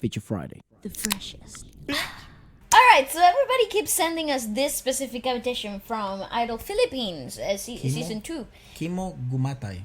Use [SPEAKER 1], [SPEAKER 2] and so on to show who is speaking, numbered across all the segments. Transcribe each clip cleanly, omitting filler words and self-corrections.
[SPEAKER 1] Feature Friday.
[SPEAKER 2] The freshest. Alright, so everybody keeps sending us this specific audition from Idol Philippines, season 2.
[SPEAKER 1] Khimo Gumatay.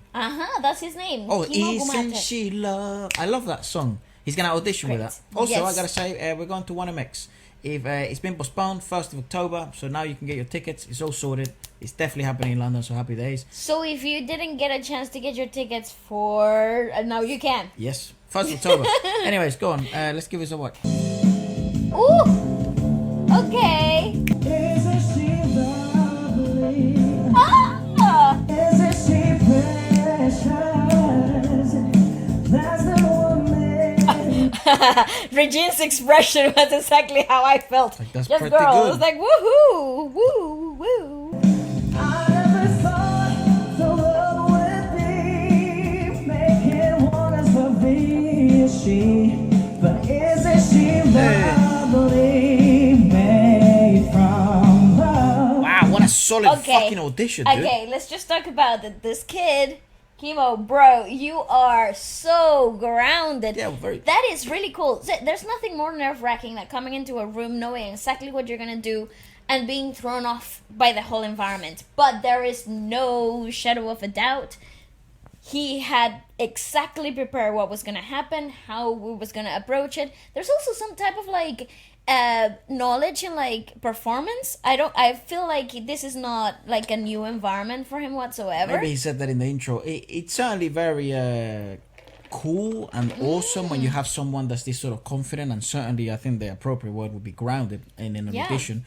[SPEAKER 2] That's his name.
[SPEAKER 1] Oh,
[SPEAKER 2] Khimo
[SPEAKER 1] Isn't
[SPEAKER 2] Gumatay.
[SPEAKER 1] She Love? I love that song. He's going to audition with
[SPEAKER 2] Great.
[SPEAKER 1] that. Also,
[SPEAKER 2] Yes.
[SPEAKER 1] I got to say, we're going to 1MX. If it's been postponed 1st of October, so now you can get your tickets. It's all sorted. It's definitely happening in London, so happy days.
[SPEAKER 2] So if you didn't get a chance to get your tickets for... now you can.
[SPEAKER 1] Yes, 1st of October. Anyways, go on. Let's give this a watch.
[SPEAKER 2] Ooh! Okay. Ah! Regine's expression was exactly how I felt.
[SPEAKER 1] Like, that's
[SPEAKER 2] Yes,
[SPEAKER 1] pretty
[SPEAKER 2] girl.
[SPEAKER 1] good.
[SPEAKER 2] It was like, woohoo! Woo! Woo!
[SPEAKER 3] I never thought the world would be making one as lovely as she, but isn't she lovely, made from love?
[SPEAKER 1] Wow, what a solid
[SPEAKER 2] Okay.
[SPEAKER 1] fucking audition, dude.
[SPEAKER 2] Okay, let's just talk about this kid. Khimo, bro, you are so grounded.
[SPEAKER 1] Yeah, very.
[SPEAKER 2] That is really cool. There's nothing more nerve-wracking than coming into a room knowing exactly what you're gonna do and being thrown off by the whole environment. But there is no shadow of a doubt. He had exactly prepared what was gonna happen, how we was gonna approach it. There's also some type of like knowledge and like performance. I feel like this is not like a new environment for him whatsoever.
[SPEAKER 1] Maybe he said that in the intro. It's certainly very cool and awesome when you have someone that's this sort of confident, and certainly I think the appropriate word would be grounded in an audition.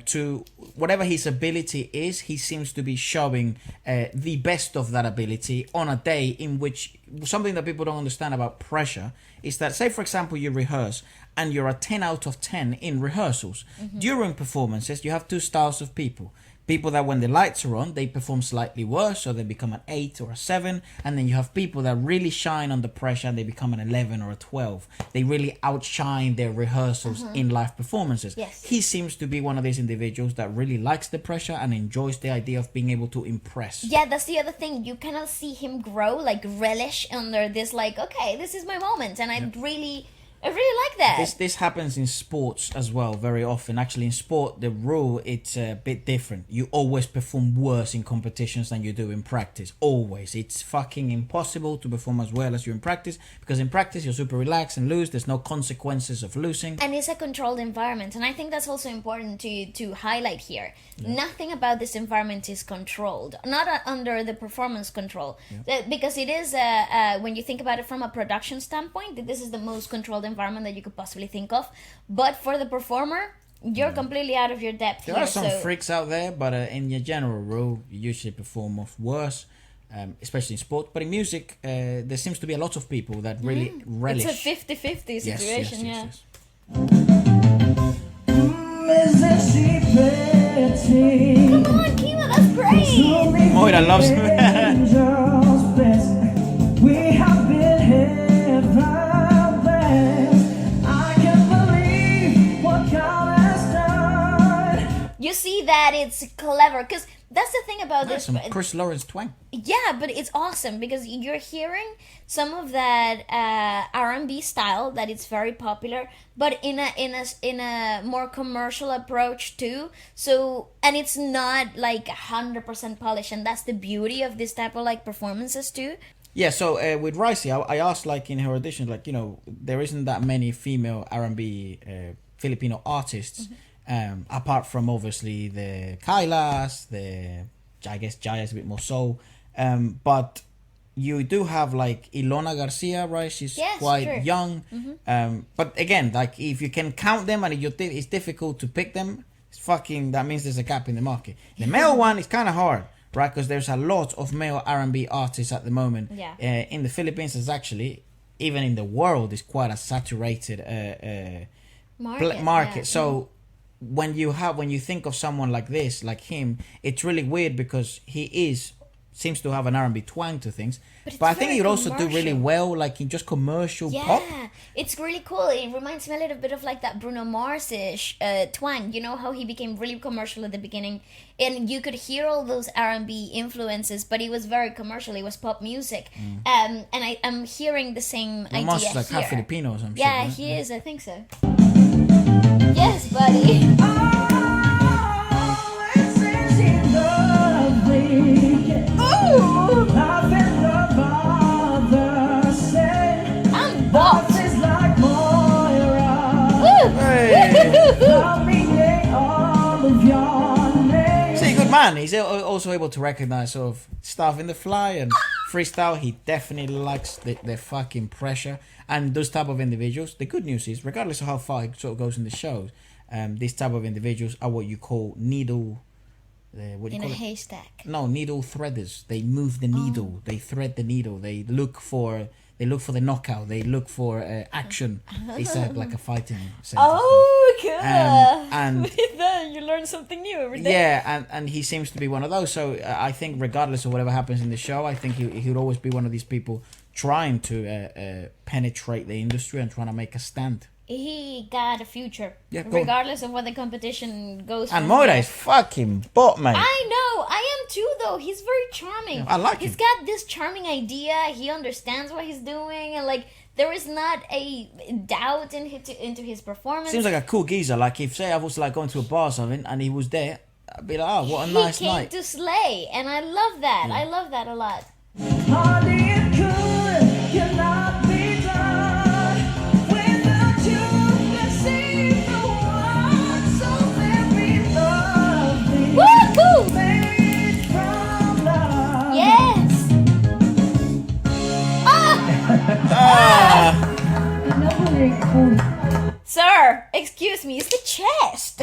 [SPEAKER 1] To whatever his ability is, he seems to be showing the best of that ability on a day in which something that people don't understand about pressure is that, say for example, you rehearse and you're a 10 out of 10 in rehearsals. During performances, you have two styles of people. People that when the lights are on, they perform slightly worse, so they become an 8 or a 7. And then you have people that really shine under pressure and they become an 11 or a 12. They really outshine their rehearsals in live performances.
[SPEAKER 2] Yes.
[SPEAKER 1] He seems to be one of these individuals that really likes the pressure and enjoys the idea of being able to impress.
[SPEAKER 2] Yeah, that's the other thing. You cannot see him grow, like relish under this, like, okay, this is my moment. And I really like that.
[SPEAKER 1] This happens in sports as well very often. Actually, in sport, the rule, it's a bit different. You always perform worse in competitions than you do in practice. Always. It's fucking impossible to perform as well as you in practice, because in practice you're super relaxed and lose. There's no consequences of losing.
[SPEAKER 2] And it's a controlled environment, and I think that's also important to highlight here. Nothing about this environment is controlled, not under the performance control, because it is when you think about it from a production standpoint, this is the most controlled environment that you could possibly think of. But for the performer, you're completely out of your depth.
[SPEAKER 1] There
[SPEAKER 2] here,
[SPEAKER 1] are some
[SPEAKER 2] so
[SPEAKER 1] freaks out there, but in your general rule, you usually perform off worse. Especially in sport, but in music, there seems to be a lot of people that really relish.
[SPEAKER 2] it's a 50-50 situation.
[SPEAKER 1] Yes.
[SPEAKER 3] Isn't she pretty?
[SPEAKER 2] Come on, Khimo, that's great.
[SPEAKER 1] Moira loves him.
[SPEAKER 3] Angels blessed. We have been heaven blessed. I can't believe what God has done.
[SPEAKER 2] You see that it's clever, because that's the thing about
[SPEAKER 1] That's
[SPEAKER 2] this.
[SPEAKER 1] some Chris Lawrence twang.
[SPEAKER 2] Yeah, but it's awesome because you're hearing some of that R&B style that it's very popular, but in a more commercial approach too. So, and it's not like 100% polished, and that's the beauty of this type of like performances too.
[SPEAKER 1] Yeah, so with Ricey, I asked, like, in her audition, like, you know, there isn't that many female R&B Filipino artists, apart from obviously the Kailas, I guess Jaya's a bit more soul, but you do have like Ilona Garcia, right? She's quite
[SPEAKER 2] true.
[SPEAKER 1] young, but again, like, if you can count them and it's difficult to pick them, that means there's a gap in the market. The male one is kind of hard, right? Because there's a lot of male R&B artists at the moment. In the Philippines, is actually, even in the world, is quite a saturated market. So when you think of someone like this, like him, it's really weird because he is seems to have an R&B twang to things.
[SPEAKER 2] But it's
[SPEAKER 1] But I think
[SPEAKER 2] very
[SPEAKER 1] he'd also do really
[SPEAKER 2] commercial.
[SPEAKER 1] well, like in just commercial pop.
[SPEAKER 2] Yeah, it's really cool. It reminds me a little bit of like that Bruno Mars-ish twang. You know how he became really commercial at the beginning, and you could hear all those R&B influences, but it was very commercial. It was pop music, and I'm hearing the same
[SPEAKER 1] Mars
[SPEAKER 2] idea
[SPEAKER 1] is like
[SPEAKER 2] here.
[SPEAKER 1] half Filipino or something.
[SPEAKER 2] Yeah, he is. I think so. Yes, buddy. Ooh, I'm bopped.
[SPEAKER 1] See, good man. He's also able to recognize sort of stuff in the fly and freestyle. He definitely likes the fucking pressure. And those type of individuals, the good news is, regardless of how far it sort of goes in the shows, these type of individuals are what you call needle. What do you
[SPEAKER 2] In a
[SPEAKER 1] call it?
[SPEAKER 2] haystack.
[SPEAKER 1] No, needle threaders. They move the needle. They thread the needle. They look for the knockout. They look for action. They said like a fighting sense.
[SPEAKER 2] Oh, cool.
[SPEAKER 1] and
[SPEAKER 2] With that, you learn something new every day.
[SPEAKER 1] yeah, and he seems to be one of those. So I think regardless of whatever happens in the show, I think he'll always be one of these people trying to penetrate the industry and trying to make a stand.
[SPEAKER 2] He got a future,
[SPEAKER 1] Yeah, go on.
[SPEAKER 2] regardless of what the competition goes.
[SPEAKER 1] And
[SPEAKER 2] from
[SPEAKER 1] Moira
[SPEAKER 2] here.
[SPEAKER 1] is fucking bot, mate.
[SPEAKER 2] I know, I am too though. He's very charming.
[SPEAKER 1] Yeah, I like
[SPEAKER 2] He's
[SPEAKER 1] him.
[SPEAKER 2] got this charming idea. He understands what he's doing, and like there is not a doubt into his performance.
[SPEAKER 1] Seems like a cool geezer. Like if say I was like going to a bar or something and he was there, I'd be like, oh, what a
[SPEAKER 2] he
[SPEAKER 1] nice
[SPEAKER 2] came
[SPEAKER 1] night.
[SPEAKER 2] to slay, and I love that. I love that a lot. Woohoo! Yes. Sir, excuse me, it's the chest.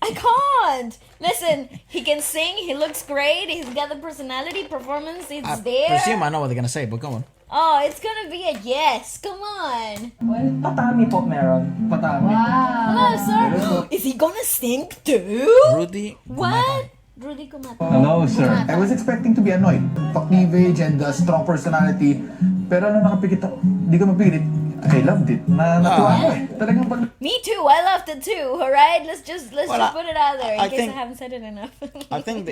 [SPEAKER 2] I can't. Listen, he can sing, he looks great, he's got the personality, performance, it's
[SPEAKER 1] I
[SPEAKER 2] there.
[SPEAKER 1] presume I know what they're gonna say, but go on.
[SPEAKER 2] Oh, it's gonna be a yes. Come on.
[SPEAKER 3] Well, patami po meron. Patami.
[SPEAKER 2] Hello, sir. Is he gonna sing too?
[SPEAKER 1] Rudy.
[SPEAKER 2] What?
[SPEAKER 1] Gumatay.
[SPEAKER 2] Rudy Gumatay.
[SPEAKER 4] Hello, sir.
[SPEAKER 2] Gumatay.
[SPEAKER 4] I was expecting to be annoyed. Cleavage and strong personality. Pero nung nakapikit ako, di ko mapilit. I loved it. Natuwa ako eh. Talagang pag...
[SPEAKER 2] Me too. I loved it too. All right, let's just
[SPEAKER 1] Well,
[SPEAKER 2] put it out there in
[SPEAKER 1] I
[SPEAKER 2] case
[SPEAKER 1] think-
[SPEAKER 2] I haven't said it enough.
[SPEAKER 1] I think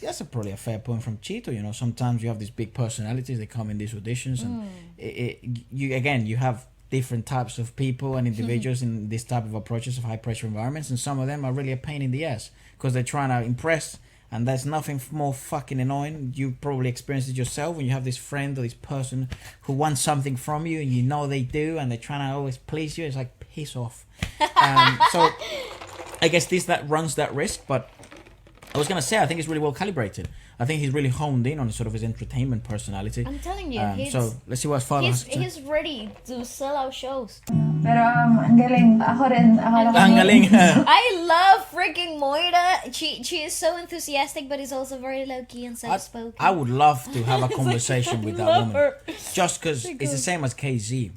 [SPEAKER 1] that's probably a fair point from Cheeto. You know, sometimes you have these big personalities. They come in these auditions, and you have different types of people and individuals in this type of approaches of high pressure environments, and some of them are really a pain in the ass because they're trying to impress. And there's nothing more fucking annoying. You probably experienced it yourself when you have this friend or this person who wants something from you and you know they do and they're trying to always please you. It's like, piss off. So I guess that runs that risk. But I was going to say, I think it's really well calibrated. I think he's really honed in on sort of his entertainment personality.
[SPEAKER 2] I'm telling you,
[SPEAKER 1] So let's see what his father has to say.
[SPEAKER 2] he's ready to sell out shows.
[SPEAKER 5] Pero ang galing. Ako rin.
[SPEAKER 1] Ang galing.
[SPEAKER 2] I love freaking Moira. She is so enthusiastic, but is also very low key and soft spoken.
[SPEAKER 1] I would love to have a conversation with that
[SPEAKER 2] love
[SPEAKER 1] woman.
[SPEAKER 2] her.
[SPEAKER 1] Just because it's the same as KZ.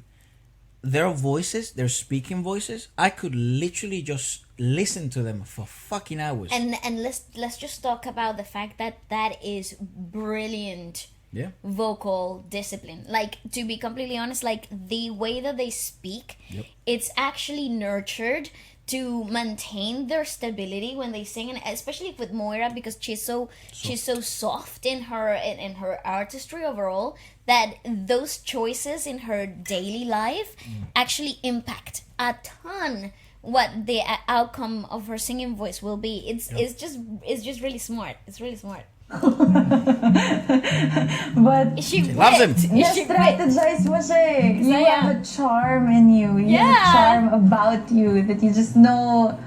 [SPEAKER 1] Their voices, their speaking voices, I could literally just listen to them for fucking hours.
[SPEAKER 2] And let's just talk about the fact that is brilliant
[SPEAKER 1] Yeah.
[SPEAKER 2] vocal discipline. Like, to be completely honest, like the way that they speak, it's actually nurtured to maintain their stability when they sing, and especially with Moira, because she's so soft in her artistry overall, that those choices in her daily life actually impact a ton what the outcome of her singing voice will be. It's just really smart. It's really smart.
[SPEAKER 5] But
[SPEAKER 2] She
[SPEAKER 1] loves him.
[SPEAKER 2] wit. Is she wit?
[SPEAKER 5] na-strategize mo siya eh. You
[SPEAKER 2] Saya.
[SPEAKER 5] have a charm in you. You have a
[SPEAKER 2] Yeah.
[SPEAKER 5] charm about you that you just know.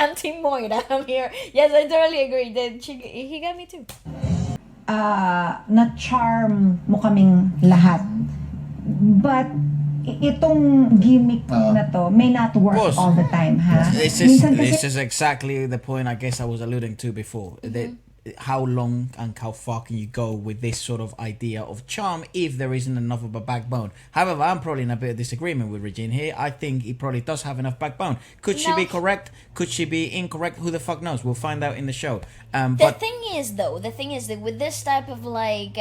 [SPEAKER 2] Anti Moira, I'm here. Yes, I totally agree. That he got me too.
[SPEAKER 5] Na-charm mo kaming lahat. But itong gimmick na to may not work
[SPEAKER 1] course.
[SPEAKER 5] all the time, ha?
[SPEAKER 1] This
[SPEAKER 5] Minsan kasi-
[SPEAKER 1] is exactly the point I guess I was alluding to before. how long and how far can you go with this sort of idea of charm if there isn't enough of a backbone. However, I'm probably in a bit of disagreement with Regine here. I think he probably does have enough backbone. Could she be correct? Could she be incorrect? Who the fuck knows? We'll find out in the show.
[SPEAKER 2] The thing is that with this type of like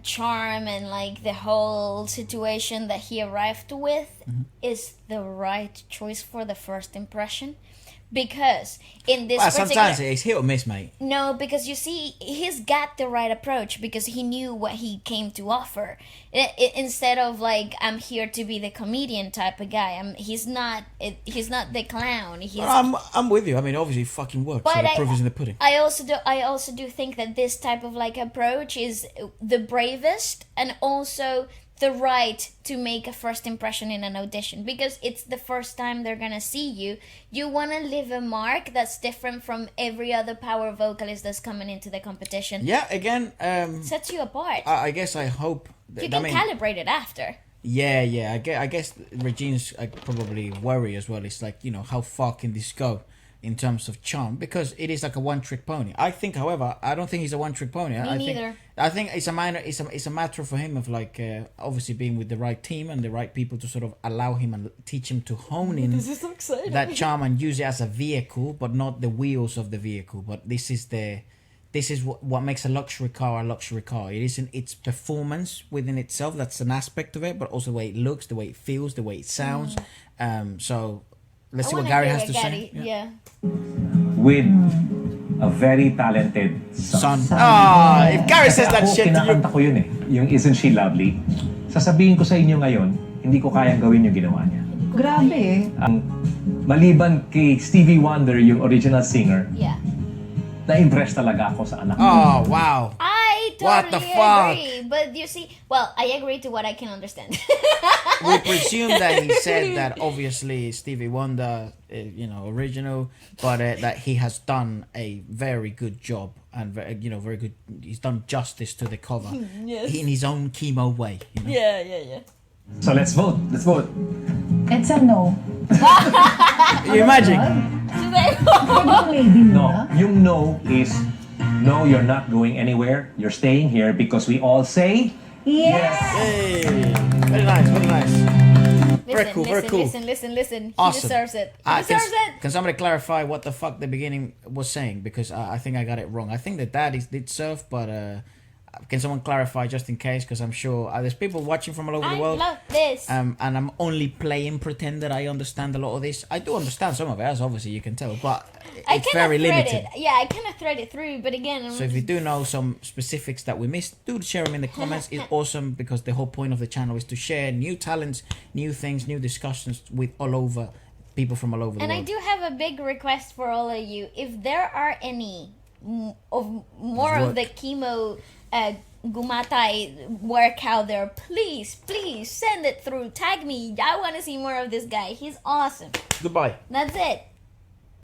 [SPEAKER 2] charm and like the whole situation that he arrived with is the right choice for the first impression. Because in this
[SPEAKER 1] sometimes it's hit or miss, mate.
[SPEAKER 2] No, because you see, he's got the right approach because he knew what he came to offer. Instead of like, I'm here to be the comedian type of guy. He's not the clown.
[SPEAKER 1] I'm with you. I mean, obviously, it fucking works.
[SPEAKER 2] But
[SPEAKER 1] so the proof is in the pudding.
[SPEAKER 2] I also do think that this type of like approach is the bravest and also the right to make a first impression in an audition, because it's the first time they're gonna see you. You want to leave a mark that's different from every other power vocalist that's coming into the competition.
[SPEAKER 1] Yeah, again,
[SPEAKER 2] sets you apart.
[SPEAKER 1] I guess I hope
[SPEAKER 2] you can calibrate it after.
[SPEAKER 1] Yeah. I guess Regine's probably worry as well. It's like, how far can this go in terms of charm, because it is like a one-trick pony. I think, however, I don't think he's a one-trick pony.
[SPEAKER 2] Me neither.
[SPEAKER 1] I think it's a matter for him of like obviously being with the right team and the right people to sort of allow him and teach him to hone in
[SPEAKER 2] so
[SPEAKER 1] that charm and use it as a vehicle, but not the wheels of the vehicle. But this is what makes a luxury car a luxury car. It isn't its performance within itself, that's an aspect of it, but also the way it looks, the way it feels, the way it sounds. So let's see what Gary has to say.
[SPEAKER 2] Yeah.
[SPEAKER 6] With a very talented son.
[SPEAKER 1] If Gary says that shit to you.
[SPEAKER 6] Kinakanta ko yun eh. Yung Isn't She Lovely? Sasabihin ko sa inyo ngayon, hindi ko kayang gawin yung ginawa niya.
[SPEAKER 5] Grabe eh.
[SPEAKER 6] Maliban kay Stevie Wonder, yung original singer,
[SPEAKER 2] Yeah.
[SPEAKER 6] na-impress talaga ako sa anak ko.
[SPEAKER 1] Oh, wow.
[SPEAKER 2] I
[SPEAKER 1] What the
[SPEAKER 2] totally
[SPEAKER 1] fuck?
[SPEAKER 2] agree. But you see, well, I agree to what I can understand.
[SPEAKER 1] We presume that he said that obviously Stevie Wonder, original, but that he has done a very good job and very good. He's done justice to the cover in his own Khimo way.
[SPEAKER 2] Yeah.
[SPEAKER 6] So let's vote.
[SPEAKER 5] It's a no.
[SPEAKER 1] You imagine?
[SPEAKER 5] Pwede maybe
[SPEAKER 6] No. Yung no is, no, you're not going anywhere. You're staying here because we all say,
[SPEAKER 5] Yes!
[SPEAKER 1] Hey, very nice. Very cool.
[SPEAKER 2] Listen.
[SPEAKER 1] Awesome.
[SPEAKER 2] He deserves it. He deserves it.
[SPEAKER 1] Can somebody clarify what the fuck the beginning was saying? Because I think I got it wrong. I think that did surf, but can someone clarify just in case? Because I'm sure there's people watching from all over the world.
[SPEAKER 2] I love this.
[SPEAKER 1] And I'm only playing pretend that I understand a lot of this. I do understand some of it, as obviously you can tell, but it's very limited.
[SPEAKER 2] I kind of thread it through, but again...
[SPEAKER 1] So if you do know some specifics that we missed, do share them in the comments. It's awesome because the whole point of the channel is to share new talents, new things, new discussions with people from all over the world.
[SPEAKER 2] And I do have a big request for all of you. If there are any more of the Khimo Gumatay work out there, please send it through. Tag me. I want to see more of this guy. He's awesome.
[SPEAKER 1] Goodbye.
[SPEAKER 2] That's it.